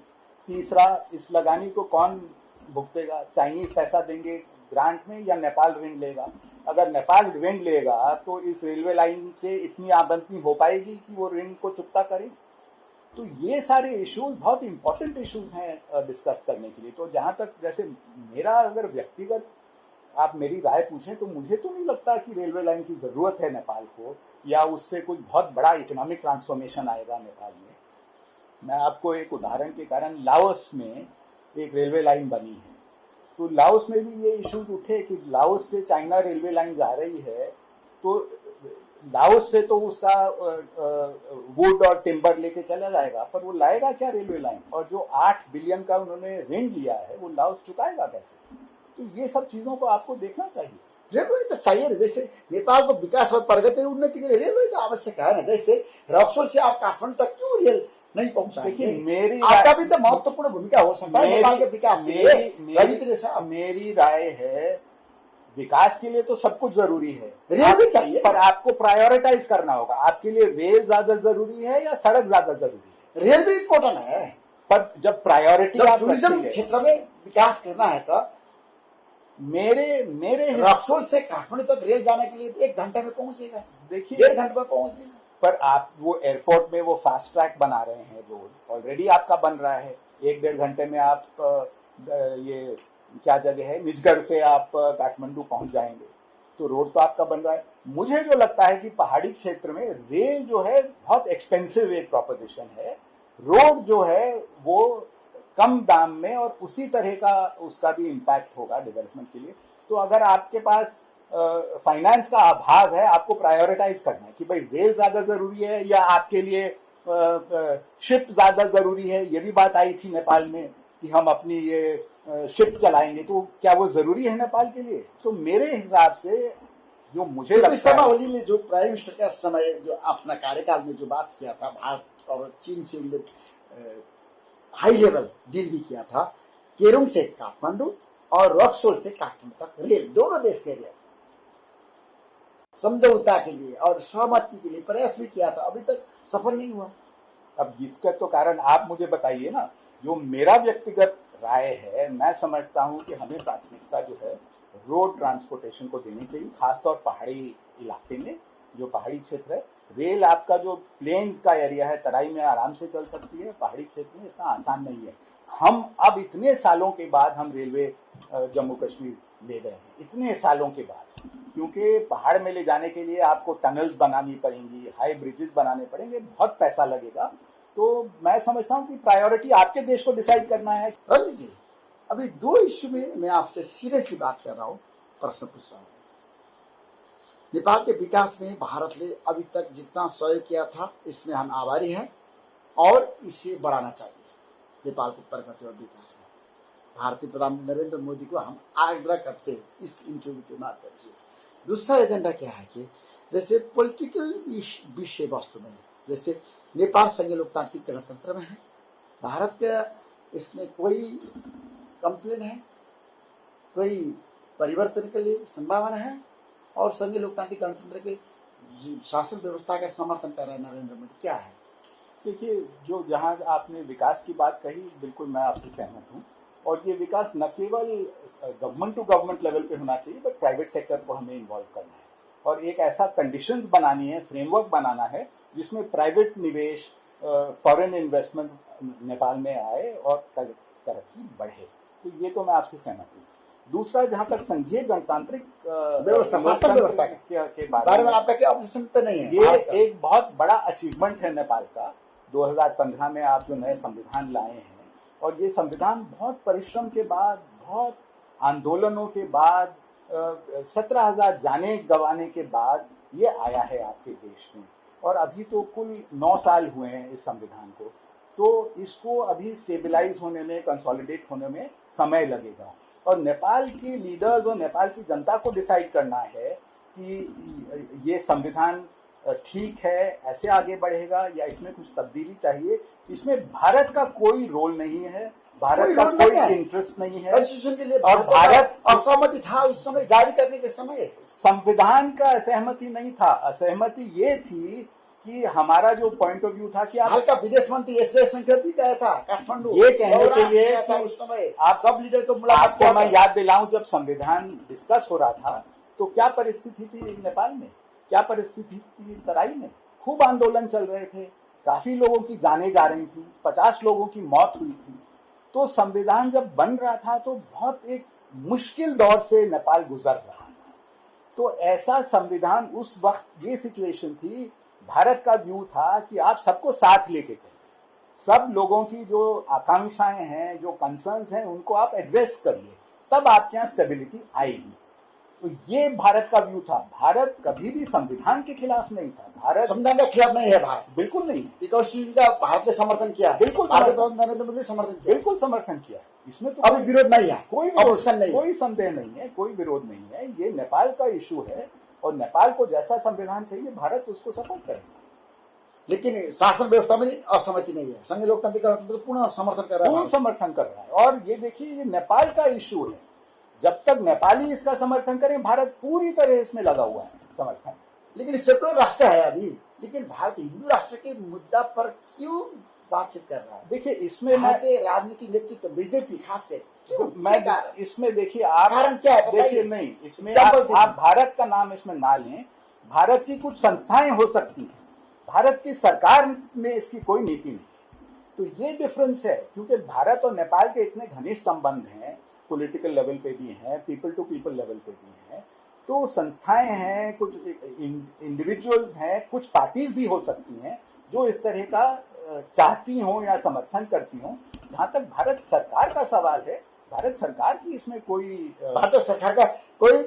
तीसरा इस लगानी को कौन भुगतेगा, चाइनीज पैसा देंगे ग्रांट में या नेपाल ऋण लेगा। अगर नेपाल ऋण लेगा तो इस रेलवे लाइन से इतनी आमदनी हो पाएगी कि वो ऋण को चुकता करे? तो ये सारे इश्यूज बहुत इंपॉर्टेंट इश्यूज हैं डिस्कस करने के लिए। तो जहां तक जैसे मेरा अगर व्यक्तिगत आप मेरी राय पूछें तो मुझे तो नहीं लगता कि रेलवे लाइन की जरूरत है नेपाल को, या उससे कुछ बहुत बड़ा इकोनॉमिक ट्रांसफॉर्मेशन आएगा नेपाल में। मैं आपको एक उदाहरण के कारण, लाओस में एक रेलवे लाइन बनी है, तो लाओस में भी ये इश्यूज उठे कि लाओस से चाइना रेलवे लाइन जा रही है, तो लाओस से तो उसका वुड और टिम्बर लेके चला जाएगा, पर वो लाएगा क्या रेलवे लाइन? और जो 8 बिलियन का उन्होंने ऋण लिया है वो लाओस चुकाएगा कैसे? तो ये सब चीजों को आपको देखना चाहिए। रेलवे तो चाहिए ना, जैसे नेपाल को विकास और प्रगति उन्नति के लिए रेलवे तो आवश्यक है ना। जैसे रक्सौल से आप काठमांडू तक क्यों रेल नहीं पहुंचा? देखिए आपका भी तो महत्वपूर्ण भूमिका हो सकता है नेपाल के विकास के लिए। मेरी राय है विकास के लिए तो सब कुछ जरूरी है, रेल भी चाहिए, पर आपको प्रायोरिटाइज करना होगा। आपके लिए रेल ज्यादा जरूरी है या सड़क ज्यादा जरूरी है? रेल भी इम्पोर्टेंट है, पर जब प्रायोरिटी आप टूरिज्म क्षेत्र में विकास करना है तो मेरे रक्सौल से काठमांडू तक रेल जाने के लिए 1 घंटे में पहुंचेगा, देखिए 1.5 घंटे में पहुंचेगा। पर आप वो एयरपोर्ट में वो फास्ट ट्रैक बना रहे हैं, रोड ऑलरेडी आपका बन रहा है, 1-1.5 घंटे में आप ये क्या जगह है, निजगढ़ से आप काठमांडू पहुंच जाएंगे, तो रोड तो आपका बन रहा है। मुझे जो लगता है कि पहाड़ी क्षेत्र में रेल जो है बहुत एक्सपेंसिव एक प्रोपोजिशन है, रोड जो है वो कम दाम में और उसी तरह का उसका भी इम्पैक्ट होगा डेवलपमेंट के लिए। तो अगर आपके पास फाइनेंस का अभाव है, आपको प्रायोरिटाइज करना है कि भाई रेल ज्यादा जरूरी है या आपके लिए शिप ज्यादा जरूरी है। ये भी बात आई थी नेपाल में कि हम अपनी ये शिप चलाएंगे, तो क्या वो जरूरी है नेपाल के लिए? तो मेरे हिसाब से जो मुझे लगता है, ओली ने जो प्राइम मिनिस्टर का समय जो अपना कार्यकाल में जो बात किया था, भारत और चीन से हाई लेवल डील भी किया था, केरुंग से काठमांडू और रक्सौल से काठमांडू तक रेल, दोनों देश के लिए समझौता के लिए और सहमति के लिए प्रयास भी किया था, अभी तक सफल नहीं हुआ। अब जिसका तो कारण आप मुझे बताइए ना। जो मेरा व्यक्तिगत राय है, मैं समझता हूं कि हमें प्राथमिकता जो है रोड ट्रांसपोर्टेशन को देनी चाहिए, खासतौर पहाड़ी इलाके में, जो पहाड़ी क्षेत्र है। रेल आपका जो प्लेन्स का एरिया है, तराई में आराम से चल सकती है, पहाड़ी क्षेत्र में इतना आसान नहीं है। हम अब इतने सालों के बाद हम रेलवे जम्मू कश्मीर ले गए हैं, इतने सालों के बाद, क्योंकि पहाड़ में ले जाने के लिए आपको टनल्स बनानी पड़ेंगी, हाई ब्रिजेस बनाने पड़ेंगे, बहुत पैसा लगेगा। तो मैं समझता हूँ कि प्रायोरिटी आपके देश को डिसाइड करना है। रवि जी, अभी 2 इश्यू में मैं आपसे सीरियसली बात कर रहा हूँ, प्रश्न पूछ रहा हूँ। नेपाल के विकास में भारत ने अभी तक जितना सहयोग किया था, इसमें हम आभारी हैं और इसे बढ़ाना चाहिए नेपाल को प्रगति और विकास में। भारतीय प्रधानमंत्री नरेंद्र मोदी को हम आग्रह करते हैं इस इंटरव्यू के माध्यम से। दूसरा एजेंडा क्या है कि जैसे पॉलिटिकल विषय वस्तु में, जैसे नेपाल संघीय लोकतांत्रिक गणतंत्र में है, भारत का इसमें कोई कंप्लेन है, कोई परिवर्तन के लिए संभावना है, और संघीय लोकतांत्रिक गणतंत्र के शासन व्यवस्था का समर्थन कर रहे हैं नरेंद्र मोदी, क्या है? देखिए, जो जहां आपने विकास की बात कही, बिल्कुल मैं आपसे सहमत हूं, और ये विकास न केवल गवर्नमेंट टू गवर्नमेंट लेवल पे होना चाहिए, बट प्राइवेट सेक्टर को हमें इन्वॉल्व करना है, और एक ऐसा कंडीशंस बनानी है, फ्रेमवर्क बनाना है जिसमें प्राइवेट निवेश, फॉरेन इन्वेस्टमेंट नेपाल में आए और तरक्की बढ़े। तो ये तो मैं आपसे सहमत हूँ। दूसरा, जहां तक संघीय गणतांत्रिक व्यवस्था के बारे में आपका क्या ऑब्जेक्शन तो नहीं है? ये एक बहुत बड़ा अचीवमेंट है नेपाल का। 2015 में आप जो नए संविधान लाए हैं, और ये संविधान बहुत परिश्रम के बाद, बहुत आंदोलनों के बाद, 17,000 जाने गंवाने के बाद ये आया है आपके देश में, और अभी तो कुल 9 साल हुए हैं इस संविधान को। तो इसको अभी स्टेबलाइज होने में, कंसोलिडेट होने में समय लगेगा, और नेपाल के लीडर्स और नेपाल की जनता को डिसाइड करना है कि ये संविधान ठीक है, ऐसे आगे बढ़ेगा या इसमें कुछ तब्दीली चाहिए। इसमें भारत का कोई रोल नहीं है, भारत का कोई इंटरेस्ट नहीं है, के लिए और भारत असहमति था उस समय जारी करने के समय। संविधान का असहमति नहीं था, असहमति ये थी कि हमारा जो पॉइंट ऑफ व्यू था कि आप का विदेश मंत्री एस जयशंकर भी गया था काठमांडू, ये कहने के लिए था उस समय आप सब लीडर को मुलाकात। आपको मैं याद दिलाऊं, जब संविधान डिस्कस हो रहा था तो क्या परिस्थिति थी नेपाल में, क्या परिस्थिति थी तराई में? खूब आंदोलन चल रहे थे, काफी लोगों की जानें जा रही थी, 50 लोगों की मौत हुई थी। तो संविधान जब बन रहा था तो बहुत एक मुश्किल दौर से नेपाल गुजर रहा था। तो ऐसा संविधान उस वक्त ये सिचुएशन थी, भारत का व्यू था कि आप सबको साथ लेके चलिए, सब लोगों की जो आकांक्षाएं हैं, जो कंसर्न्स हैं, उनको आप एड्रेस करिए, तब आपके यहाँ स्टेबिलिटी आएगी। तो ये भारत का व्यू था। भारत कभी भी संविधान के खिलाफ नहीं था। भारत संविधान के खिलाफ नहीं है, भारत बिल्कुल नहीं है। विकास का भारत ने समर्थन किया है, बिल्कुल नरेंद्र मोदी ने समर्थन किया, बिल्कुल समर्थन किया है। इसमें तो अभी विरोध नहीं है, कोई ऑपोजिशन नहीं, कोई संदेह नहीं है, कोई विरोध नहीं है। ये नेपाल का इशू है और नेपाल को जैसा संविधान चाहिए भारत उसको सपोर्ट करेगा। लेकिन शासन व्यवस्था में असहमति नहीं है। संघीय लोकतांत्रिक गणतंत्र पूर्ण समर्थन कर रहा है, पूर्ण समर्थन कर रहा है। और ये देखिए, ये नेपाल का इशू है, जब तक नेपाली इसका समर्थन करें, भारत पूरी तरह इसमें लगा हुआ है समर्थन। लेकिन सेकुलर राष्ट्र है अभी, लेकिन भारत हिंदू राष्ट्र के मुद्दा पर क्यों बातचीत कर रहा है? देखिए, इसमें भारतीय राजनीतिक नेतृत्व बीजेपी खास कर क्यों, मैं इसमें देखिए, आप कारण क्या है देखिए, नहीं इसमें आप भारत का नाम इसमें ना लें। भारत की कुछ संस्थाएं हो सकती हैं, भारत की सरकार में इसकी कोई नीति नहीं है। तो ये डिफरेंस है, क्योंकि भारत और नेपाल के इतने घनिष्ठ संबंध हैं, पॉलिटिकल लेवल पे भी हैं, पीपल टू पीपल लेवल पे भी हैं। तो संस्थाएं हैं, कुछ इंडिविजुअल्स हैं, कुछ पार्टीज भी हो सकती हैं जो इस तरह का चाहती हों या समर्थन करती हों। जहां तक भारत सरकार का सवाल है, भारत सरकार की इसमें कोई भारत सरकार का कोई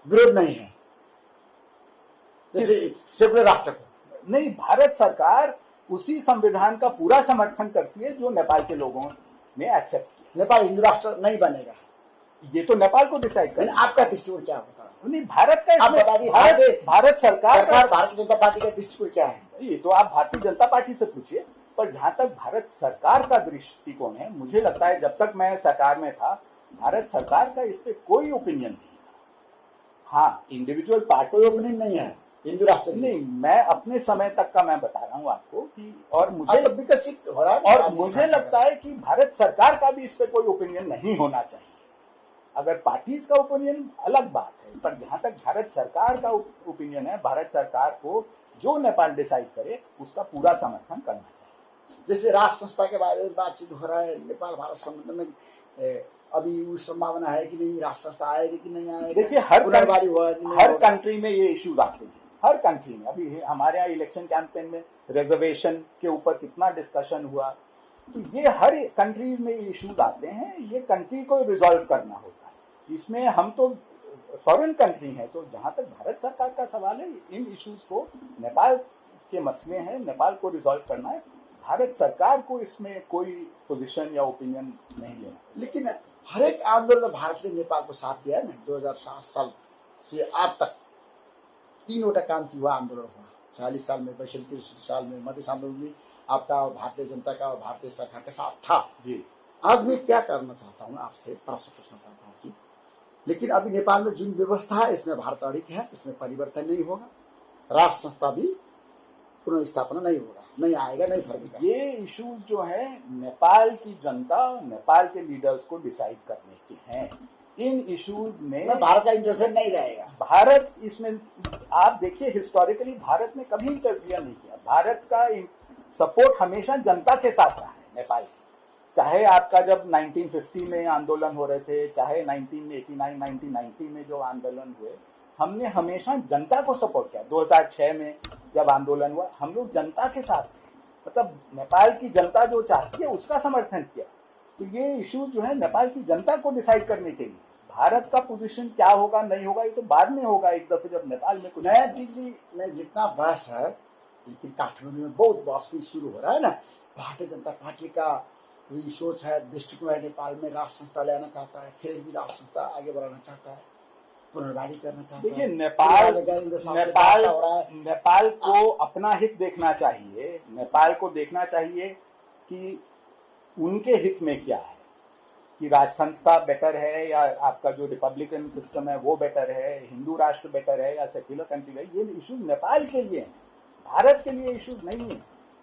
विरोध नहीं है, जैसे सेकुलर राष्ट्र को नहीं। भारत सरकार उसी संविधान का पूरा समर्थन करती है जो नेपाल के लोगों ने एक्सेप्ट किया। नेपाल हिंदू राष्ट्र नहीं बनेगा, ये तो नेपाल को डिसाइड करना। आपका दृष्टिकोण क्या होता है? नहीं, भारत का आप बता दीजिए, भारत सरकार भारतीय जनता पार्टी का दृष्टिकोण क्या है? ये तो आप भारतीय जनता पार्टी से पूछिए। पर जहां तक भारत सरकार का दृष्टिकोण है, मुझे लगता है जब तक मैं सरकार में था, भारत सरकार का इस पे कोई ओपिनियन नहीं था। हाँ, इंडिविजुअल पार्टी ओपिनियन नहीं है हिंदू राष्ट्र नहीं, मैं अपने समय तक का मैं बता रहा हूँ आपको कि, और मुझे विकसित हो रहा है, और मुझे लगता है कि भारत सरकार का भी इस पे कोई ओपिनियन नहीं होना चाहिए। अगर पार्टीज का ओपिनियन अलग बात है, पर जहां तक भारत सरकार का ओपिनियन है, भारत सरकार को जो नेपाल डिसाइड करे उसका पूरा समर्थन करना चाहिए। जैसे राष्ट्र संस्था के बारे में बातचीत हो रहा है नेपाल भारत संबंध में, अभी वो संभावना है कि नहीं राष्ट्र संस्था आएगी कि नहीं आएगी? देखिए, हर कंट्री में ये इश्यूज आते हैं, हर कंट्री में। अभी हमारे यहाँ इलेक्शन कैंपेन में रिजर्वेशन के ऊपर कितना डिस्कशन हुआ। तो ये हर कंट्रीज में इश्यूज आते हैं, ये कंट्री को रिजॉल्व करना होता है। इसमें हम तो फॉरेन कंट्री हैं, तो जहां तक भारत सरकार का सवाल है, इन इश्यूज को, नेपाल के मसले हैं, नेपाल को रिजॉल्व करना है। भारत सरकार को इसमें कोई पोजीशन या ओपिनियन नहीं लेना। लेकिन हर एक आंदोलन में भारत ने नेपाल को साथ दिया है ना। 2007 साल से आज तक 3वटा क्रांति हुआ, आंदोलन हुआ। 40 साल में, 63 साल में मधेश आंदोलन में आपका भारतीय जनता का और भारतीय सरकार का साथ था जी। आज मैं क्या करना चाहता हूँ, आपसे प्रश्न पूछना चाहता हूँ कि लेकिन अभी नेपाल में जिन व्यवस्था है, इसमें भारत अड़िग है, इसमें परिवर्तन नहीं होगा, राष्ट्र संस्था भी पुनर्स्थापना नहीं होगा, नहीं आएगा, नहीं फर्क। ये इश्यूज जो है नेपाल की जनता, नेपाल के लीडर्स को डिसाइड करने के हैं। इन इश्यूज में भारत का इंटरफेयर नहीं रहेगा। भारत इसमें, आप देखिए, हिस्टोरिकली भारत ने कभी इंटरफियर नहीं किया। भारत का सपोर्ट हमेशा जनता के साथ रहा है नेपाल की। चाहे आपका जब 1950 में आंदोलन हो रहे थे, चाहे 1989, 1990 में जो आंदोलन हुए, हमने हमेशा जनता को सपोर्ट किया। 2006 में जब आंदोलन हुआ, हम लोग जनता के साथ थे, मतलब नेपाल की जनता जो चाहती है उसका समर्थन किया। तो ये इश्यूज जो है नेपाल की जनता को डिसाइड करने के लिए, भारत का पोजीशन क्या होगा नहीं होगा ये तो बाद में होगा, एक दफे जब नेपाल में कुछ। नया दिल्ली में जितना बहस है, लेकिन काठमांडू में बहुत बहस भी शुरू हो रहा है ना। भारतीय जनता पार्टी का ये सोच है, दृष्टिकोण है, नेपाल में राष्ट्र संस्था लेना चाहता है, फिर भी राष्ट्र संस्था आगे बढ़ाना चाहता है, पुनर्वारी करना चाहता है। देखिए, नेपाल को अपना हित देखना चाहिए। नेपाल को देखना चाहिए कि उनके हित में क्या है, कि राष्ट्र संस्था बेटर है या आपका जो रिपब्लिकन सिस्टम है वो बेटर है, हिंदू राष्ट्र बेटर है या सेक्युलर कंट्री है। ये इश्यूज नेपाल के लिए हैं, भारत के लिए इश्यूज नहीं है।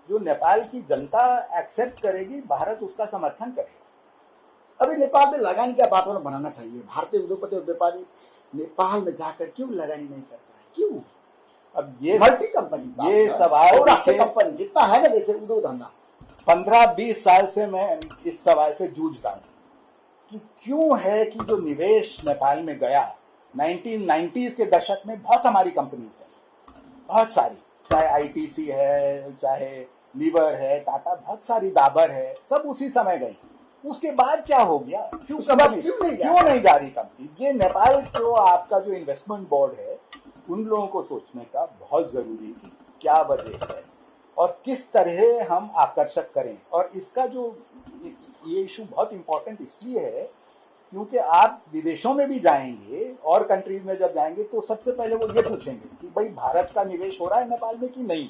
जो नेपाल की जनता एक्सेप्ट करेगी, भारत उसका समर्थन करेगा। अभी नेपाल में लगानी का वातावरण बनाना चाहिए। भारतीय उद्योगपति और व्यापारी नेपाल में जाकर क्यों लगानी नहीं करता है, क्यों? अब ये मल्टी कंपनी, ये सवाल कंपनी जितना है ना जैसे उद्योग धंधा, 15-20 साल से मैं इस सवाल से जूझ रहा हूँ कि क्यों है कि जो निवेश नेपाल में गया 1990s के दशक में बहुत हमारी कंपनीज गई, बहुत सारी, चाहे आईटीसी है, चाहे लीवर है, टाटा, बहुत सारी, डाबर है, सब उसी समय गई। उसके बाद क्या हो गया, क्यों नहीं जा रही कंपनी? ये नेपाल को आपका जो इन्वेस्टमेंट बोर्ड है उन लोगों को सोचने का बहुत जरूरी है कि क्या वजह है और किस तरह हम आकर्षक करें। और इसका जो ये इशू बहुत इंपॉर्टेंट इसलिए है क्योंकि आप विदेशों में भी जाएंगे और कंट्रीज में जब जाएंगे तो सबसे पहले वो ये पूछेंगे कि भाई भारत का निवेश हो रहा है नेपाल में कि नहीं,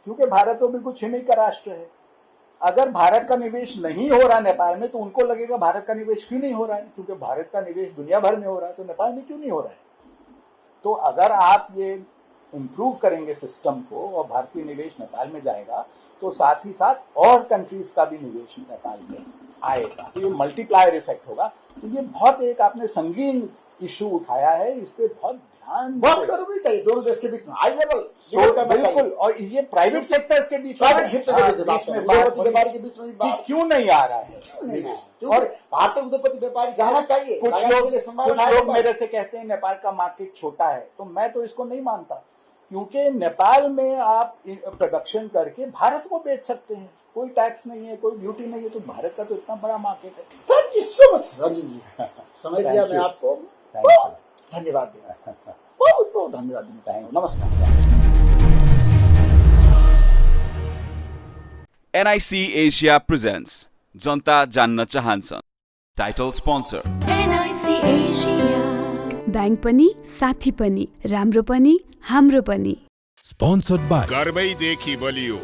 क्योंकि भारत तो बिल्कुल छिमिक का राष्ट्र है। अगर भारत का निवेश नहीं हो रहा नेपाल में तो उनको लगेगा भारत का निवेश क्यों नहीं हो रहा है, क्योंकि भारत का निवेश दुनिया भर में हो रहा है तो नेपाल में क्यों नहीं हो रहा है। तो अगर आप ये इम्प्रूव करेंगे सिस्टम को और भारतीय निवेश नेपाल में जाएगा तो साथ ही साथ और कंट्रीज का भी निवेश नेपाल में आएगा, तो ये मल्टीप्लायर इफेक्ट होगा। तो ये बहुत एक आपने संगीन इशू उठाया है, इस पे बहुत ध्यान बस करना भी चाहिए दोनों देश के बीच में, हाई लेवल बिल्कुल। और ये प्राइवेट सेक्टर्स के बीच प्राइवेट सेक्टर के बीच में क्यों नहीं आ रहा है, और भारतीय उद्योगपति व्यापारी जाना चाहिए। कुछ लोग मेरे से कहते हैं नेपाल का मार्केट छोटा है, तो मैं तो इसको नहीं मानता, क्योंकि नेपाल में आप प्रोडक्शन करके भारत को बेच सकते हैं, कोई टैक्स नहीं है, कोई ड्यूटी नहीं है, तो भारत का तो इतना बड़ा मार्केट है। Thank you so much Ranjit ji, समझ लिया मैं आपको, धन्यवाद देना, बहुत बहुत धन्यवाद देना। नमस्कार। NIC Asia presents जनता जान्न चाहन्छन्, title sponsor NIC Asia। Bank पनि साथी पनि, राम्रो पनि हाम्रो पनि। स्पोन्सर्ड बाई गर्वैदेखि बलियो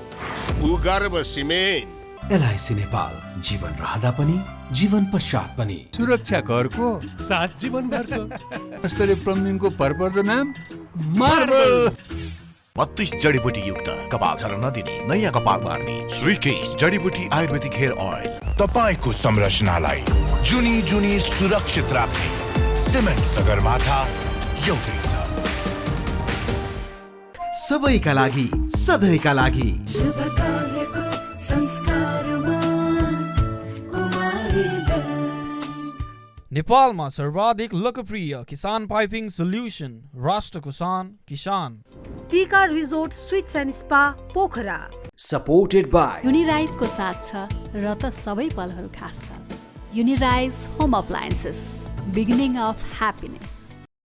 भूगर्भ सिमेन्ट। LIC नेपाल, जीवन रहँदा पनि जीवन पश्चात पनि सुरक्षा करको साथ जीवन भरको स्तरीय प्लम्बिङको भरपर्दो नाम मार्बल। 32 जडीबुटी युक्त कपाल झर्न नदिने नयाँ कपाल बार्ने श्रीकेश जडीबुटी आयुर्वेदिक हेयर ऑयल। तपाईको संरचनालाई जुनी जुनी सुरक्षित राख्ने सिमेन्ट सगरमाथा एउटै छ। सबैका लागि सधैँका लागि शुभ कार्यको संस्कारमा कुमारी बैंक। नेपालमा सर्वाधिक लोकप्रिय किसान पाइपिङ सोल्युसन राष्ट्र किसान। Tika resort suites and spa Pokhara. Supported by युनिराइजको साथ छ र त सबै पलहरू खास छ। Unirise home appliances, beginning of happiness.